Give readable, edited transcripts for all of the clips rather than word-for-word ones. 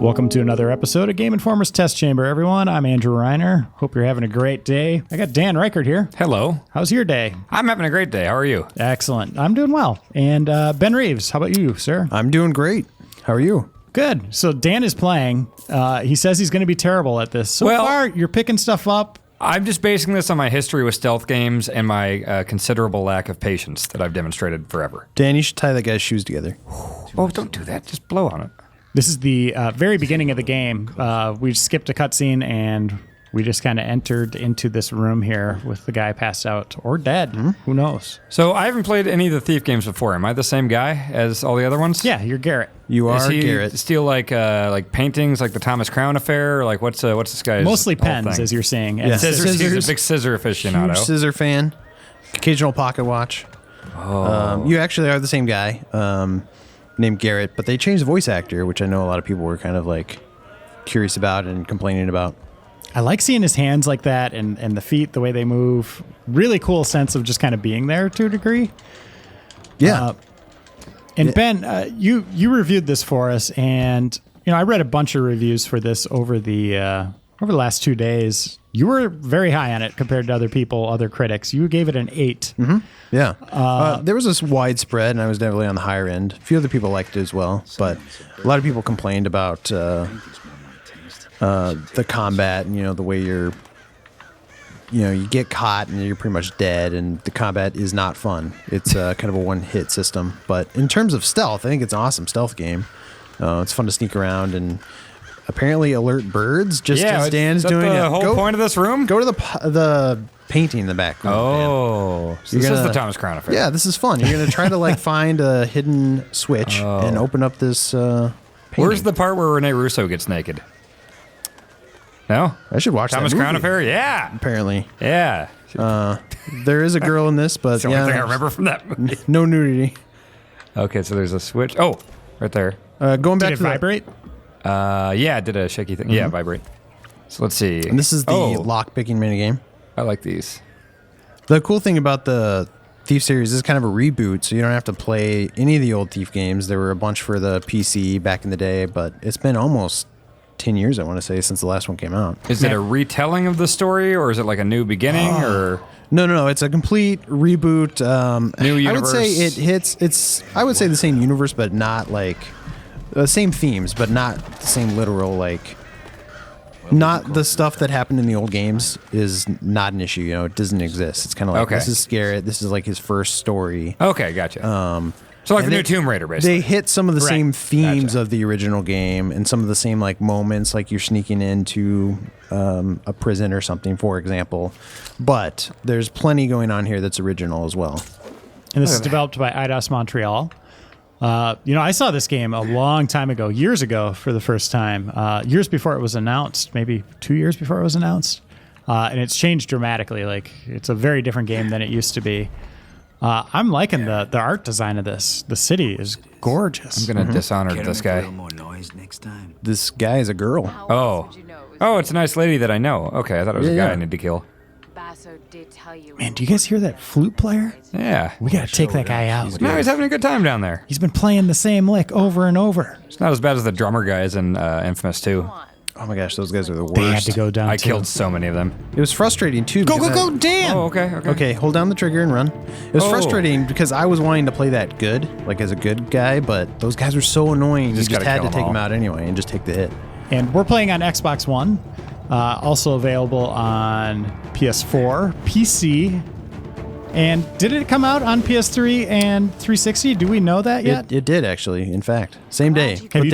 Welcome to another episode of Game Informer's Test Chamber, everyone. I'm Andrew Reiner. Hope you're having a great day. I got Dan Ryckert here. Hello. How's your day? I'm having a great day. How are you? Excellent. I'm doing well. And Ben Reeves, how about you, sir? I'm doing great. How are you? Good. So Dan is playing. He says he's going to be terrible at this. So far, you're picking stuff up. I'm just basing this on my history with stealth games and my considerable lack of patience that I've demonstrated forever. Dan, you should tie that guy's shoes together. Oh, don't do that. Just blow on it. This is the very beginning of the game. We skipped a cutscene and we just kind of entered into this room here with the guy passed out or dead. Mm-hmm. Who knows? So I haven't played any of the Thief games before. Am I the same guy as all the other ones? Yeah, you're Garrett. You are Does he Garrett. steal like paintings, like the Thomas Crown affair? Or like what's this guy's Mostly whole pens, thing? as you're saying. Yeah. Scissors. He's a big scissor aficionado. Huge scissor fan. Occasional pocket watch. Oh. You actually are the same guy, named Garrett, but they changed the voice actor, which I know a lot of people were kind of like curious about and complaining about. I like seeing his hands like that and the feet, the way they move. Really cool sense of just kind of being there to a degree. Yeah. Ben, you reviewed this for us, and I read a bunch of reviews for this over the last 2 days. You were very high on it compared to other people, other critics. You gave it an 8. Mm-hmm. Yeah. There was this widespread, and I was definitely on the higher end. A few other people liked it as well, but a lot of people complained about the combat and, the way you get caught and you're pretty much dead, and the combat is not fun. It's kind of a one-hit system. But in terms of stealth, I think it's an awesome stealth game. It's fun to sneak around and apparently alert birds, just as Dan's doing. The whole point of this room? Go to the painting in the back. Oh, so this is the Thomas Crown affair. Yeah, this is fun. You're going to try to find a hidden switch and open up this painting. Where's the part where Rene Russo gets naked? No? I should watch Thomas that movie. Crown affair? Yeah. Apparently. Yeah. There is a girl in this, but That's the only thing I remember from that movie. No nudity. Okay, so there's a switch. Oh, right there. Going back Did it to vibrate? Yeah, it did a shaky thing. Yeah, vibrate. So let's see. And this is the lock-picking minigame. I like these. The cool thing about the Thief series is kind of a reboot, so you don't have to play any of the old Thief games. There were a bunch for the PC back in the day, but it's been almost 10 years, I want to say, since the last one came out. Is it a retelling of the story, or is it like a new beginning, or? No. It's a complete reboot. New universe. I would say it hits. I would say the same universe, but not like the same themes, but not the same literal Not the stuff that happened in the old games is not an issue. It doesn't exist. It's kind of like this is Garrett. This is like his first story. Okay, gotcha. So like the new Tomb Raider, basically. They hit some of the same themes of the original game and some of the same moments, like you're sneaking into a prison or something, for example. But there's plenty going on here that's original as well. And this is developed by Eidos Montreal. I saw this game a long time ago, years ago for the first time, years before it was announced, maybe 2 years before it was announced. And it's changed dramatically. It's a very different game than it used to be. I'm liking the art design of this. The city is gorgeous. I'm going to dishonor this guy. This guy is a girl. Oh, it's a nice lady that I know. Okay, I thought it was a guy I need to kill. Man, do you guys hear that flute player? Yeah. We got to take that guy out. No, he's having a good time down there. He's been playing the same lick over and over. It's not as bad as the drummer guys in Infamous 2. Oh my gosh, those guys are the worst. They had to go down. I killed so many of them. It was frustrating too. Go, Dan! Oh, okay. Okay, hold down the trigger and run. It was frustrating because I was wanting to play that good, as a good guy, but those guys were so annoying. You just had to take them out anyway and just take the hit. And we're playing on Xbox One, also available on PS4, PC, and did it come out on PS3 and 360? Do we know that yet? It did, actually, in fact. Same day. Have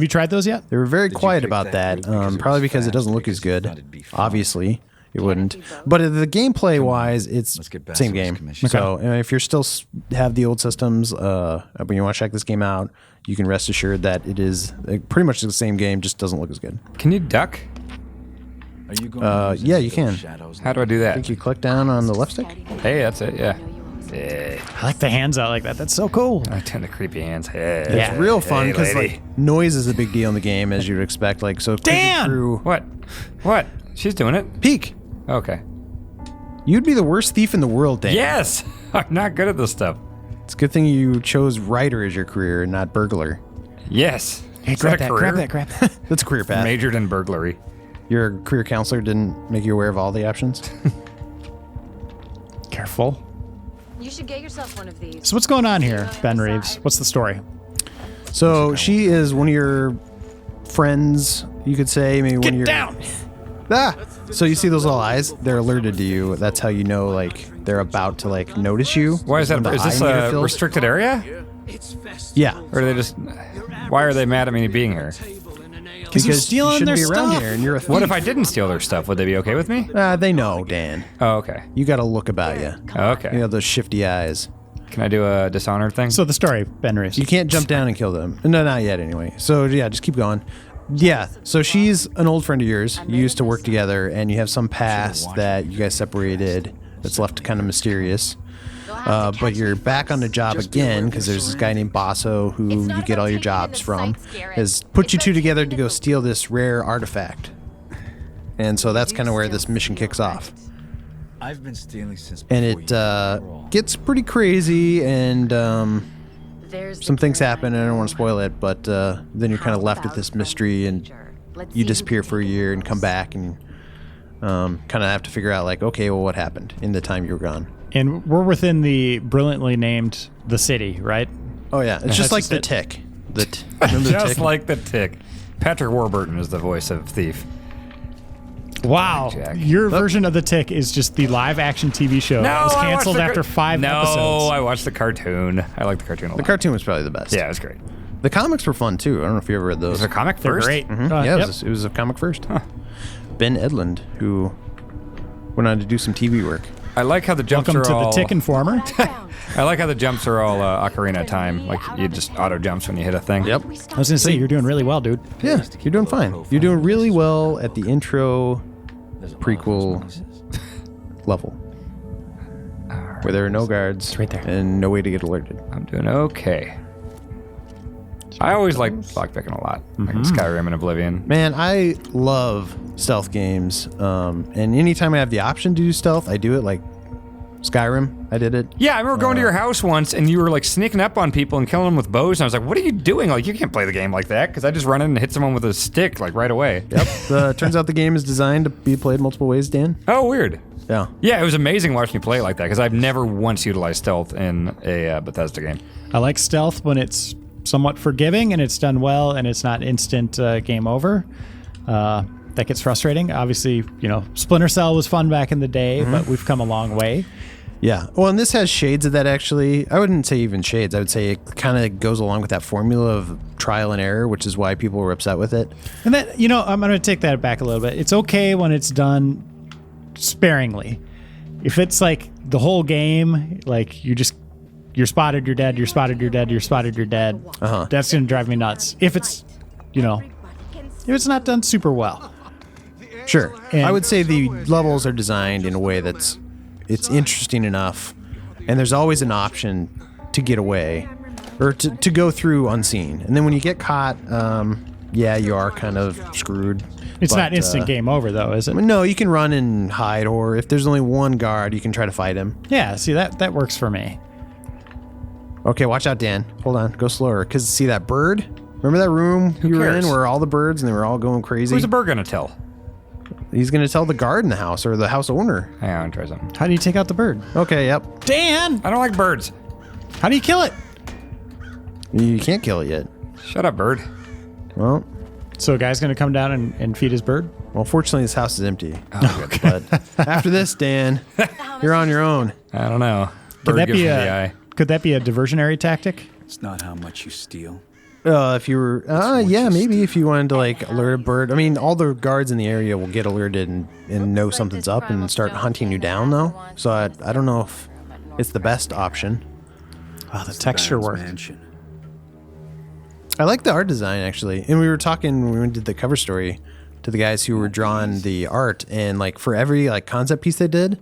you tried those yet? They were very quiet about that, probably because it doesn't look as good. Obviously, it wouldn't. But the gameplay-wise, it's same game. So if you still have the old systems, when you want to check this game out, you can rest assured that it is pretty much the same game, just doesn't look as good. Can you duck? Yeah, you can. How do I do that? I think you click down on the left stick. Hey, that's it, yeah. I like the hands out like that. That's so cool. I turn the creepy hands. Hey. It's real fun because lady. noise is a big deal in the game, as you'd expect. So Dan! Through What? She's doing it. Peek. Okay. You'd be the worst thief in the world, Dan. Yes! I'm not good at this stuff. It's a good thing you chose writer as your career and not burglar. Yes. Hey, Is that a career? grab that. That's a career path. Majored in burglary. Your career counselor didn't make you aware of all the options? Careful. You should get yourself one of these. So what's going on here, Ben Reeves? What's the story? So she is one of your friends, you could say. Maybe one of your... down! Ah! So you see those little eyes? They're alerted to you. That's how you know, like, they're about to, like, notice you. Why is that? When the Is this eye meter a fills. restricted area? Yeah. Or do they just... Why are they mad at me being here? Because you're stealing you their shouldn't be around stuff. here, and you're a thief. What if I didn't steal their stuff? Would they be okay with me? They know, Dan. Oh, okay. You got to look about you. Okay. You have those shifty eyes. Can I do a Dishonored thing? So the story, Ben Reeves. You can't jump down and kill them. No, not yet anyway. So yeah, just keep going. Yeah, so she's an old friend of yours. You used to work together, and you have some past that you guys separated that's left kind of mysterious. But you're back on the job again because there's this guy named Basso who you get all your jobs from, has put you two together to go steal this rare artifact. And so that's kind of where this mission kicks off. I've been stealing since And it gets pretty crazy, and some things happen, and I don't want to spoil it, but then you're kind of left with this mystery, and you disappear for a year and come back, and kind of have to figure out, like, okay, well, what happened in the time you were gone? And we're within the brilliantly named The City, right? Oh, yeah. It's That's just like just The it. Tick. Remember The Just Tick? like the Tick. Patrick Warburton is the voice of Thief. Wow. Jack. Your version of The Tick is just the live-action TV show. It was I watched canceled the after 5 No, episodes. I watched the cartoon. I like the cartoon a lot. The cartoon was probably the best. Yeah, it was great. The comics were fun, too. I don't know if you ever read those. Was it a comic They're first? great. Yeah, Yep. it was a comic first. Ben Edlund, who went on to do some TV work. I like how the jumps Welcome are to all... The Tick Informer. I like how the jumps are all Ocarina of Time. Like, you just auto jumps when you hit a thing. Yep. I was going to say, you're doing really well, dude. Yeah, you're doing fine. You're doing really well at the intro prequel level, where there are no guards right there. and no way to get alerted. I'm doing okay. I always liked lockpicking a lot. Like Skyrim and Oblivion. Man, I love stealth games, and anytime I have the option to do stealth, I do it. Like Skyrim, I did it. Yeah, I remember going to your house once and you were like sneaking up on people and killing them with bows. And I was like, what are you doing? Like, you can't play the game like that. Because I just run in and hit someone with a stick, like, right away. Yep. Turns out the game is designed to be played multiple ways, Dan. Oh, weird. Yeah. Yeah, it was amazing watching you play it like that. Because I've never once utilized stealth in a Bethesda game. I like stealth when it's somewhat forgiving and it's done well and it's not instant game over. That gets frustrating. Obviously, Splinter Cell was fun back in the day, but we've come a long way. Yeah. Well, and this has shades of that, actually. I wouldn't say even shades. I would say it kind of goes along with that formula of trial and error, which is why people were upset with it. And that, I'm going to take that back a little bit. It's okay when it's done sparingly. If it's like the whole game, like you're spotted, you're dead, you're spotted, you're dead, you're spotted, you're dead. That's going to drive me nuts. If it's, if it's not done super well. Sure. And- I would say the levels are designed in a way it's interesting enough, and there's always an option to get away or to go through unseen. And then when you get caught, you are kind of screwed. It's But, not instant game over, though, is it? No, you can run and hide, or if there's only one guard, you can try to fight him. Yeah, see, that works for me. Okay, watch out, Dan. Hold on, go slower. Because see that bird? Remember that room you were cares? in where all the birds and they were all going crazy? Who's the bird going to tell? He's going to tell the guard in the house or the house owner. Hang on, try something. How do you take out the bird? Okay, yep. Dan! I don't like birds. How do you kill it? You can't kill it yet. Shut up, bird. Well, So a guy's going to come down and feed his bird? fortunately, this house is empty. But after this, Dan, you're on your own. I don't know. Could Bird that gives be me the eye. could that be a diversionary tactic? It's not how much you steal. If you were, yeah, maybe if you wanted to like alert a bird. I mean, all the guards in the area will get alerted and know something's up and start hunting you down, though. So I don't know if it's the best option. Oh, the texture work. Mansion. I like the art design, actually. And we were talking when we did the cover story to the guys who were drawing the art, and like for every like concept piece they did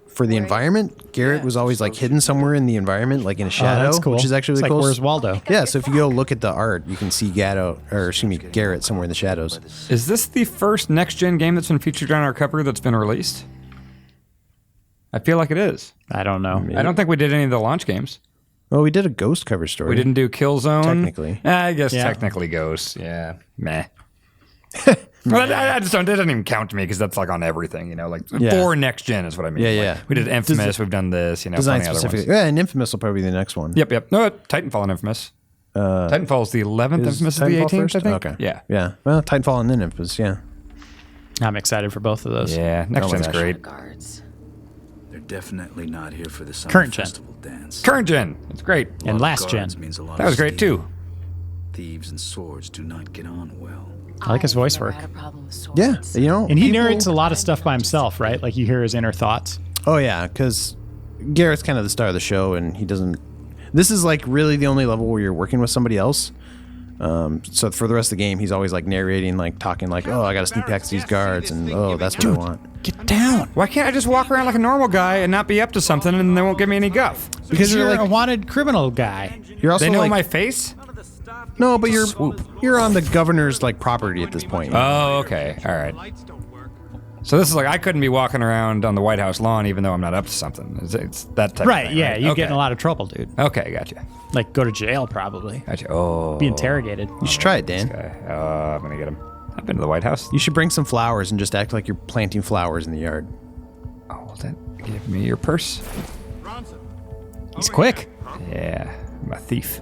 for the environment, Garrett was always like hidden somewhere in the environment, like in a shadow, that's cool. which is actually It's really like cool. Where's Waldo? Yeah, so if you go look at the art, you can see Garrett somewhere in the shadows. Is this the first next-gen game that's been featured on our cover that's been released? I feel like it is. I don't know. I don't think we did any of the launch games. Well, we did a Ghost cover story. We didn't do Killzone. Technically. I guess Yeah. technically Ghost. Yeah. Meh. Well, I just don't. It doesn't even count to me because that's like on everything, you know. Like for next gen is what I mean. Yeah, Like, yeah. we did Infamous. We've done this. You know, Design plenty other specifically. ones. Yeah, and Infamous will probably be the next one. Yep. No, Titanfall and Infamous. Titanfall is the 11th. Infamous is the Titanfall 18th. first? I think. Okay. Yeah. Yeah. Well, Titanfall and then Infamous. Yeah. I'm excited for both of those. Yeah. Next Oh my gen's gosh. great. Guards. They're definitely not here for the summer Current gen. festival dance. Current gen. It's great. And last gen. Guards means a lot That of was great steel. too. Thieves and swords do not get on well. I like his voice never work. had a problem with Yeah. swords. You know. And he people- narrates a lot of stuff by himself, right? Like you hear his inner thoughts. Oh yeah, because Garrett's kind of the star of the show, and he doesn't. This is like really the only level where you're working with somebody else. So for the rest of the game, he's always like narrating, like talking, like, "Oh, I got to sneak past these guards," and "Oh, that's what I want." Get down. Why can't I just walk around like a normal guy and not be up to something and they won't give me any guff? Because you're like a wanted criminal guy. you're also They know like my face? no, but you're on the governor's like property at this point. Oh, okay. All right. So this is like I couldn't be walking around on the White House lawn even though I'm not up to something. It's that type Right, of thing, yeah. right? You okay. get in a lot of trouble, dude. Okay, gotcha. Like go to jail probably. Gotcha. Oh. Be interrogated. You should try it, Dan. Okay. I'm going to get him. I've been to the White House. You should bring some flowers and just act like you're planting flowers in the yard. Oh, well then, give me your purse. He's quick. Yeah, I'm a thief.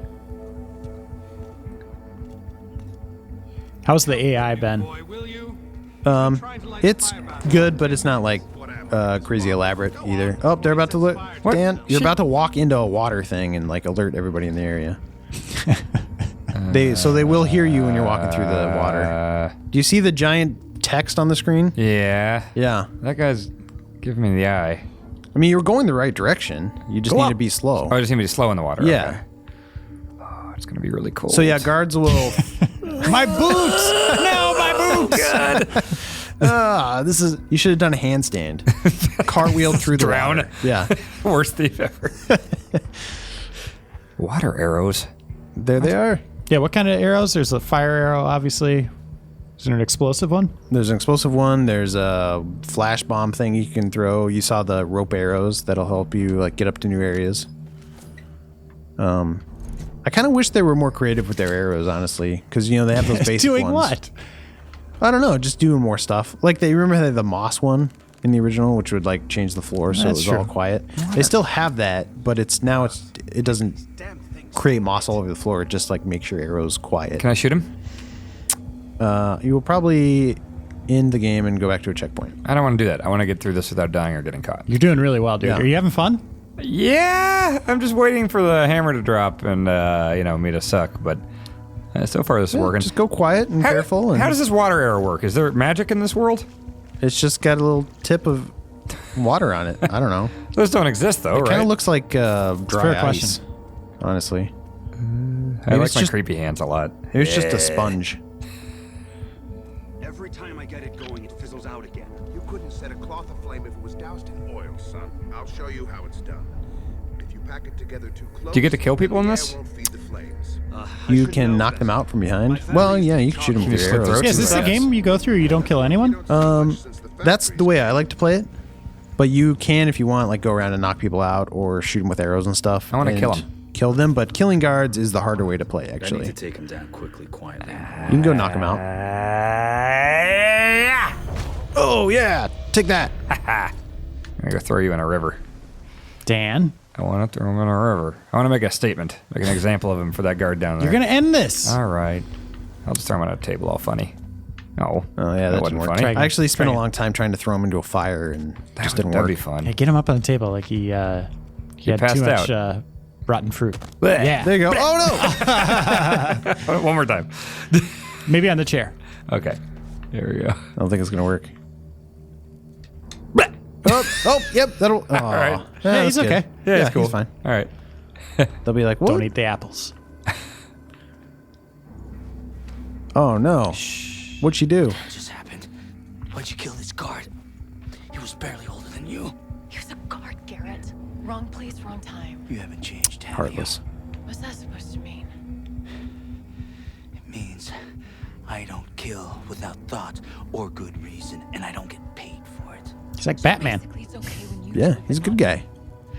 How's the AI, Ben? It's good, but it's not like crazy elaborate either. Oh, they're about to look. What? Dan, you're Shit. about to walk into a water thing and like alert everybody in the area. They will hear you when you're walking through the water. Do you see the giant text on the screen? Yeah. Yeah. That guy's giving me the eye. I mean, you're going the right direction. You just Go need up. to be slow. Oh, I just need me to slow in the water. Yeah. Okay. Oh, it's going to be really cold. So yeah, guards will. My boots! No, my boots! This is. You should have done a handstand. Cartwheel through the Drown. water. Yeah. Worst thief ever. Water arrows. There they are. Yeah, what kind of arrows? There's a fire arrow, obviously. Is there an explosive one? There's an explosive one. There's a flash bomb thing you can throw. You saw the rope arrows that'll help you like get up to new areas. I kind of wish they were more creative with their arrows, honestly, because you know they have those basic Doing ones. what? I don't know, just doing more stuff. Like they remember they had the moss one in the original, which would like change the floor so it That's was all true. quiet. They still have that, but it doesn't create moss all over the floor. It just like makes your arrows quiet. Can I shoot him? You will probably end the game and go back to a checkpoint. I don't want to do that. I want to get through this without dying or getting caught. You're doing really well, dude. Yeah. Are you having fun? Yeah, I'm just waiting for the hammer to drop and me to suck. But so far this is working. Just go quiet and careful. And How does this water arrow work? Is there magic in this world? It's just got a little tip of water on it. I don't know. Those don't exist though, It kind right? of looks like dry fair ice. question. Honestly, I like it's my just- creepy hands a lot. it was just a sponge. Every time I get it going, it fizzles out again. You couldn't set a cloth aflame if it was doused in oil, son. I'll show you how it's done. If you pack it together too close, Do you get to kill people in the this? air won't feed the flames. You can knock them out from behind. Well, yeah, you can shoot them Can with you your slit arrows. throats? Yeah, is this the game you go through you don't kill anyone? That's the way I like to play it. But you can, if you want, like go around and knock people out or shoot them with arrows and stuff. I wanna and kill 'em. Kill them, but killing guards is the harder way to play. I need Actually, to take him down quickly, quietly. you can go knock them out. Oh yeah, take that. I'm gonna go throw you in a river. Dan, I want to throw him in a river. I want to make a statement, make an example of him for that guard down there. you're going to end this. All right. I'll just throw him on a table, all funny. No. Oh yeah, that wasn't didn't work. funny. I actually spent Try a it. long time trying to throw him into a fire and just didn't That'd work. be fun. Hey, get him up on the table like he had passed too much out. rotten fruit. Blech. Yeah. There you go. Oh no! One more time. Maybe on the chair. Okay. There we go. I don't think it's gonna work. Yep, that'll. Oh, All right. Yeah, he's that's good. okay. Yeah, it's cool. He's fine. All right. They'll be like, what? Don't eat the apples. Oh no! What'd she do? What just happened? Why'd you kill this guard? He was barely older than you. He was a guard, Garrett. Wrong place, wrong time. You haven't changed, have Heartless. What's that supposed to mean? you? It means I don't kill without thought or good reason, and I don't get paid for it. He's like Batman. Basically, it's okay when you Yeah, do he's a it good guy.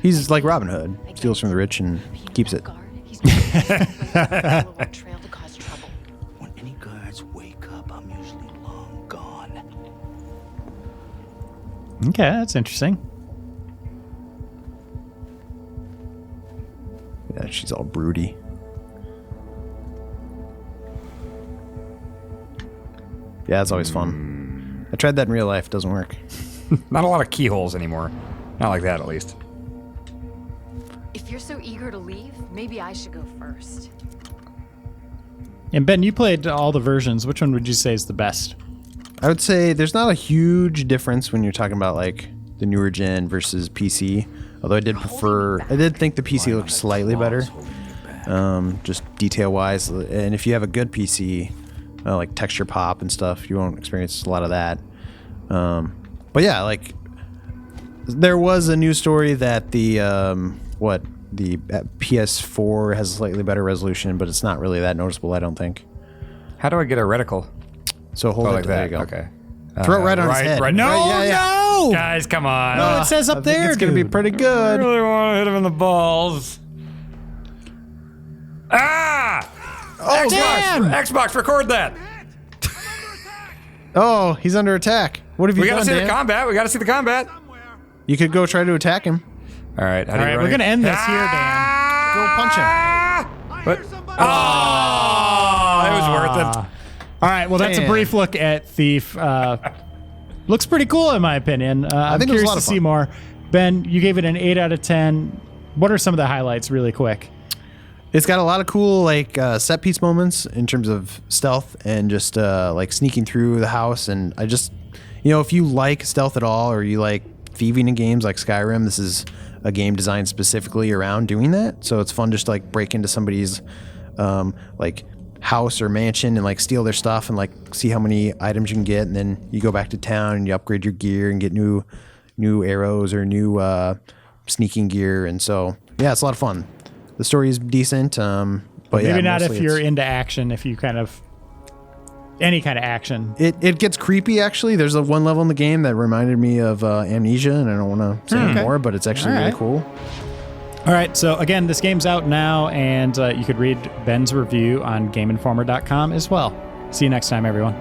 He's like Robin Hood. Steals from the rich and keeps it. He's trail to cause trouble. When any guards wake up, I'm usually long gone. Okay, that's interesting. Yeah, she's all broody. Yeah, it's always fun. I tried that in real life. Doesn't work. Not a lot of keyholes anymore. Not like that, at least. If you're so eager to leave, maybe I should go first. And Ben, you played all the versions. Which one would you say is the best? I would say there's not a huge difference when you're talking about like the newer gen versus PC. Although I did think the PC looked slightly better, just detail wise. And if you have a good PC, like texture pop and stuff, you won't experience a lot of that. But yeah, like there was a news story that the PS4 has a slightly better resolution, but it's not really that noticeable, I don't think. How do I get a reticle? So hold it like there. that. You go. Okay. Throw it right on his head. Right, No, no! Guys, come on. No, it says up I think there, it's gonna be pretty I good. really want to hit him in the balls. Ah! Oh, damn! Xbox, record that. Oh, he's under attack. What have you We done, gotta see Dan? the combat. We gotta see the combat. You could go try to attack him. All right. All right, we're going to end this here, Dan. Go punch him. But, oh, it was worth it. All right, well, that's a Dan. brief look at Thief. Looks pretty cool, in my opinion. I'm think it was a curious lot to of see fun. more. Ben, you gave it an 8 out of 10. What are some of the highlights, really quick? It's got a lot of cool like set piece moments in terms of stealth and just like sneaking through the house. And I just, if you like stealth at all or you like thieving in games like Skyrim, this is a game designed specifically around doing that. So it's fun just to like break into somebody's like house or mansion and like steal their stuff and like see how many items you can get. And then you go back to town and you upgrade your gear and get new arrows or new sneaking gear. And so, yeah, it's a lot of fun. The story is decent, but Maybe yeah, not if mostly you're it's- into action, if you kind of... Any kind of action. It gets creepy, actually. There's a one level in the game that reminded me of Amnesia, and I don't want to say any more, but it's actually really cool. All right, so again, this game's out now, and you could read Ben's review on GameInformer.com as well. See you next time, everyone.